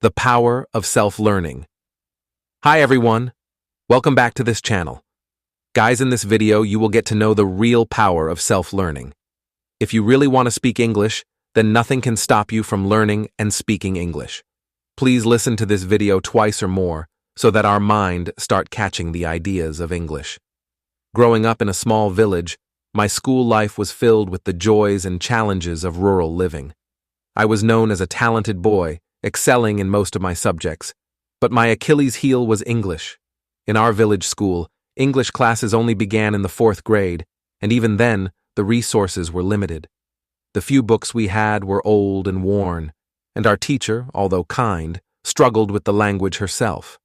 The power of self-learning. Hi everyone, welcome back to this channel. Guys, in this video you will get to know the real power of self-learning. If you really want to speak English, then nothing can stop you from learning and speaking English. Please listen to this video twice or more so that our mind start catching the ideas of English. Growing up in a small village, my school life was filled with the joys and challenges of rural living. I was known as a talented boy, excelling in most of my subjects, but my Achilles heel was English. In our village school, English classes only began in the 4th grade, and even then, the resources were limited. The few books we had were old and worn, and our teacher, although kind, struggled with the language herself.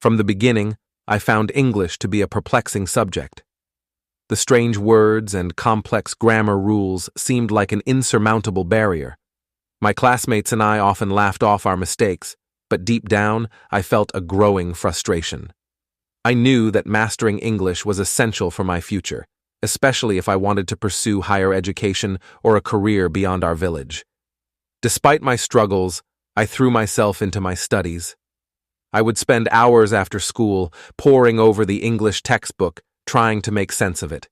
From the beginning, I found English to be a perplexing subject. The strange words and complex grammar rules seemed like an insurmountable barrier. My classmates and I often laughed off our mistakes, but deep down, I felt a growing frustration. I knew that mastering English was essential for my future, especially if I wanted to pursue higher education or a career beyond our village. Despite my struggles, I threw myself into my studies. I would spend hours after school poring over the English textbook, trying to make sense of it.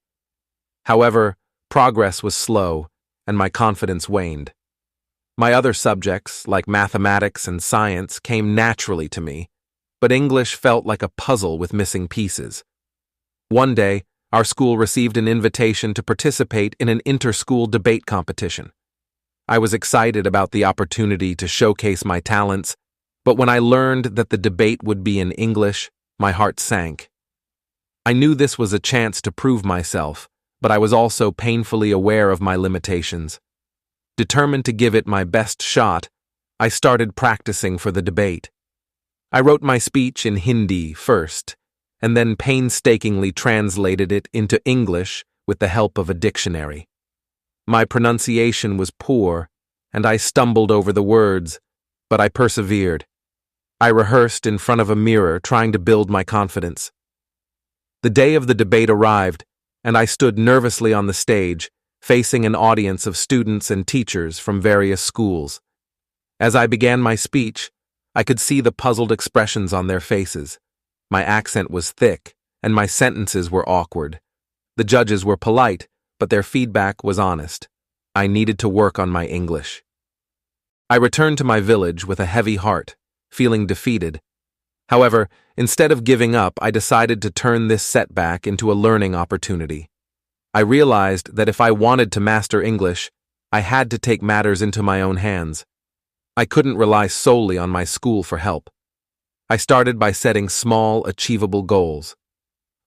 However, progress was slow, and my confidence waned. My other subjects, like mathematics and science, came naturally to me, but English felt like a puzzle with missing pieces. One day, our school received an invitation to participate in an inter-school debate competition. I was excited about the opportunity to showcase my talents, but when I learned that the debate would be in English, my heart sank. I knew this was a chance to prove myself, but I was also painfully aware of my limitations. Determined to give it my best shot, I started practicing for the debate. I wrote my speech in Hindi first, and then painstakingly translated it into English with the help of a dictionary. My pronunciation was poor, and I stumbled over the words, but I persevered. I rehearsed in front of a mirror, trying to build my confidence. The day of the debate arrived, and I stood nervously on the stage, facing an audience of students and teachers from various schools. As I began my speech, I could see the puzzled expressions on their faces. My accent was thick, and my sentences were awkward. The judges were polite, but their feedback was honest. I needed to work on my English. I returned to my village with a heavy heart, feeling defeated. However, instead of giving up, I decided to turn this setback into a learning opportunity. I realized that if I wanted to master English, I had to take matters into my own hands. I couldn't rely solely on my school for help. I started by setting small, achievable goals.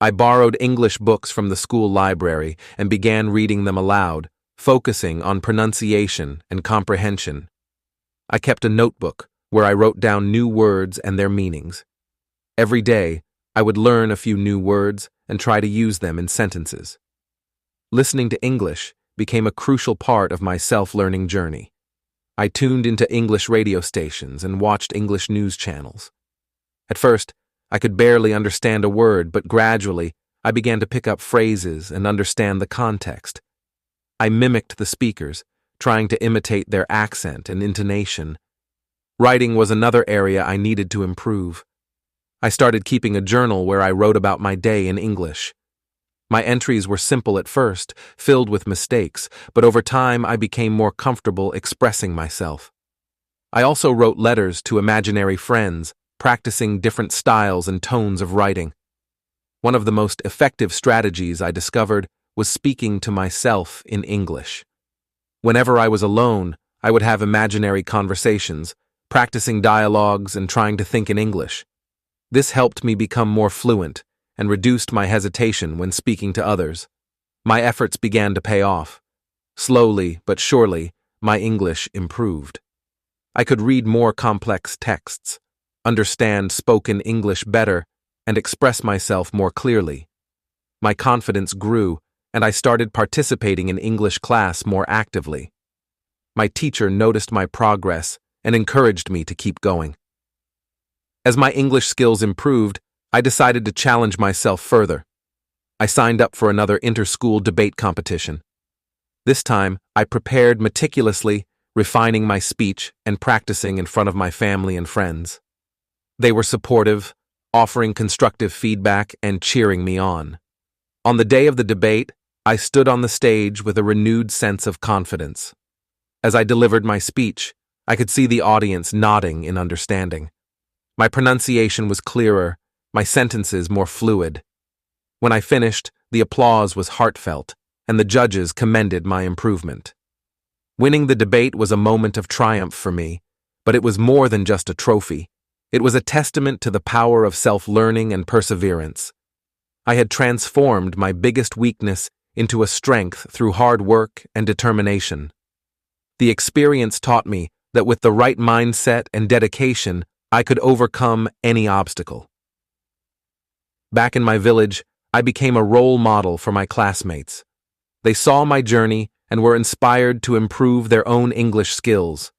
I borrowed English books from the school library and began reading them aloud, focusing on pronunciation and comprehension. I kept a notebook where I wrote down new words and their meanings. Every day, I would learn a few new words and try to use them in sentences. Listening to English became a crucial part of my self-learning journey. I tuned into English radio stations and watched English news channels. At first, I could barely understand a word, but gradually, I began to pick up phrases and understand the context. I mimicked the speakers, trying to imitate their accent and intonation. Writing was another area I needed to improve. I started keeping a journal where I wrote about my day in English. My entries were simple at first, filled with mistakes, but over time I became more comfortable expressing myself. I also wrote letters to imaginary friends, practicing different styles and tones of writing. One of the most effective strategies I discovered was speaking to myself in English. Whenever I was alone, I would have imaginary conversations, practicing dialogues and trying to think in English. This helped me become more fluent and reduced my hesitation when speaking to others. My efforts began to pay off. Slowly but surely, my English improved. I could read more complex texts, understand spoken English better, and express myself more clearly. My confidence grew, and I started participating in English class more actively. My teacher noticed my progress and encouraged me to keep going. As my English skills improved, I decided to challenge myself further. I signed up for another inter-school debate competition. This time, I prepared meticulously, refining my speech and practicing in front of my family and friends. They were supportive, offering constructive feedback and cheering me on. On the day of the debate, I stood on the stage with a renewed sense of confidence. As I delivered my speech, I could see the audience nodding in understanding. My pronunciation was clearer, my sentences more fluid. When I finished, the applause was heartfelt, and the judges commended my improvement. Winning the debate was a moment of triumph for me, but it was more than just a trophy. It was a testament to the power of self-learning and perseverance. I had transformed my biggest weakness into a strength through hard work and determination. The experience taught me that with the right mindset and dedication, I could overcome any obstacle. Back in my village, I became a role model for my classmates. They saw my journey and were inspired to improve their own English skills.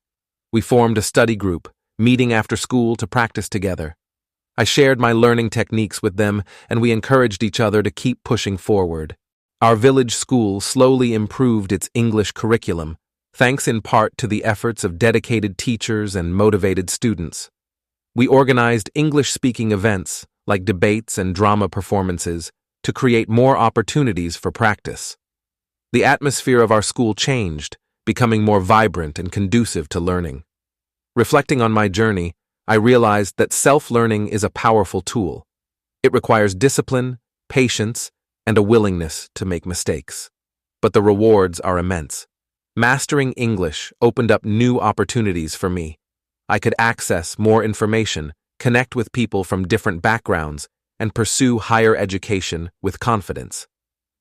We formed a study group, meeting after school to practice together. I shared my learning techniques with them, and we encouraged each other to keep pushing forward. Our village school slowly improved its English curriculum, thanks in part to the efforts of dedicated teachers and motivated students. We organized English-speaking events, like debates and drama performances, to create more opportunities for practice. The atmosphere of our school changed, becoming more vibrant and conducive to learning. Reflecting on my journey, I realized that self-learning is a powerful tool. It requires discipline, patience, and a willingness to make mistakes. But the rewards are immense. Mastering English opened up new opportunities for me. I could access more information, connect with people from different backgrounds, and pursue higher education with confidence.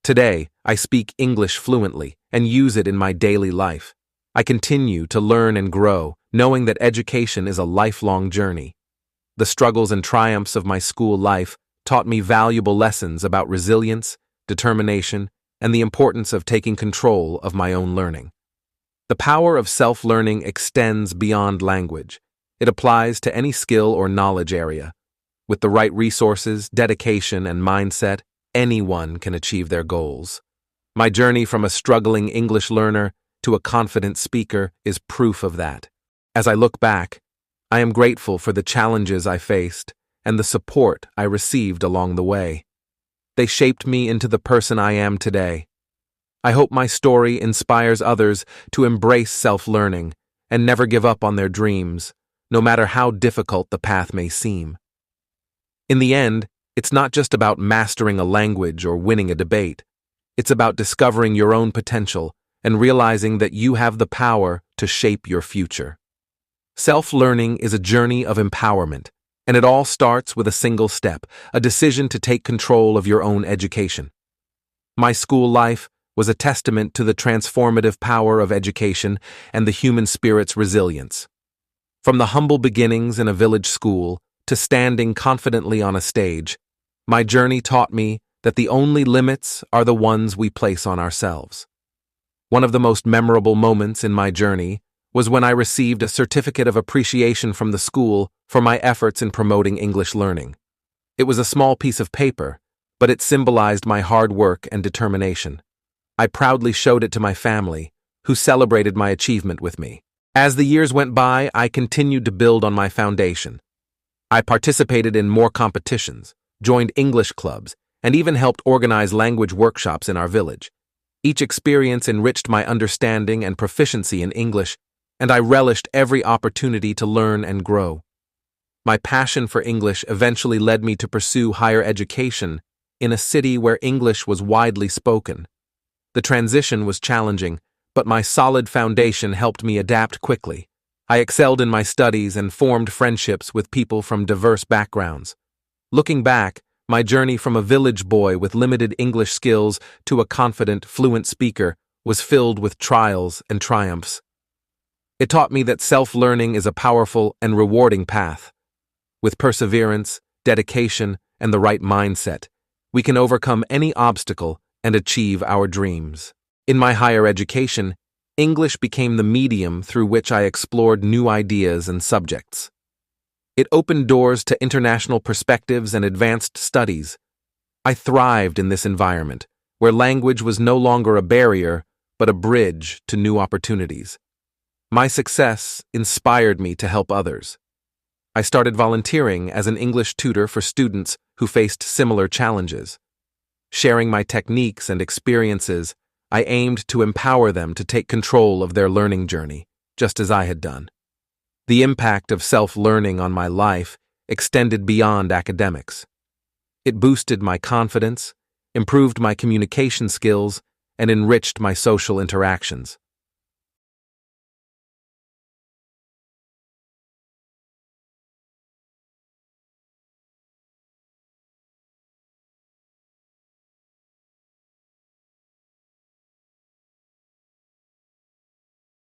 Today, I speak English fluently and use it in my daily life. I continue to learn and grow, knowing that education is a lifelong journey. The struggles and triumphs of my school life taught me valuable lessons about resilience, determination, and the importance of taking control of my own learning. The power of self-learning extends beyond language. It applies to any skill or knowledge area. With the right resources, dedication, and mindset, anyone can achieve their goals. My journey from a struggling English learner to a confident speaker is proof of that. As I look back, I am grateful for the challenges I faced and the support I received along the way. They shaped me into the person I am today. I hope my story inspires others to embrace self-learning and never give up on their dreams, no matter how difficult the path may seem. In the end, it's not just about mastering a language or winning a debate. It's about discovering your own potential and realizing that you have the power to shape your future. Self-learning is a journey of empowerment, and it all starts with a single step, a decision to take control of your own education. My school life was a testament to the transformative power of education and the human spirit's resilience. From the humble beginnings in a village school to standing confidently on a stage, my journey taught me that the only limits are the ones we place on ourselves. One of the most memorable moments in my journey was when I received a certificate of appreciation from the school for my efforts in promoting English learning. It was a small piece of paper, but it symbolized my hard work and determination. I proudly showed it to my family, who celebrated my achievement with me. As the years went by, I continued to build on my foundation. I participated in more competitions, joined English clubs, and even helped organize language workshops in our village. Each experience enriched my understanding and proficiency in English, and I relished every opportunity to learn and grow. My passion for English eventually led me to pursue higher education in a city where English was widely spoken. The transition was challenging, but my solid foundation helped me adapt quickly. I excelled in my studies and formed friendships with people from diverse backgrounds. Looking back, my journey from a village boy with limited English skills to a confident, fluent speaker was filled with trials and triumphs. It taught me that self-learning is a powerful and rewarding path. With perseverance, dedication, and the right mindset, we can overcome any obstacle and achieve our dreams. In my higher education, English became the medium through which I explored new ideas and subjects. It opened doors to international perspectives and advanced studies. I thrived in this environment, where language was no longer a barrier, but a bridge to new opportunities. My success inspired me to help others. I started volunteering as an English tutor for students who faced similar challenges. Sharing my techniques and experiences, I aimed to empower them to take control of their learning journey, just as I had done. The impact of self-learning on my life extended beyond academics. It boosted my confidence, improved my communication skills, and enriched my social interactions.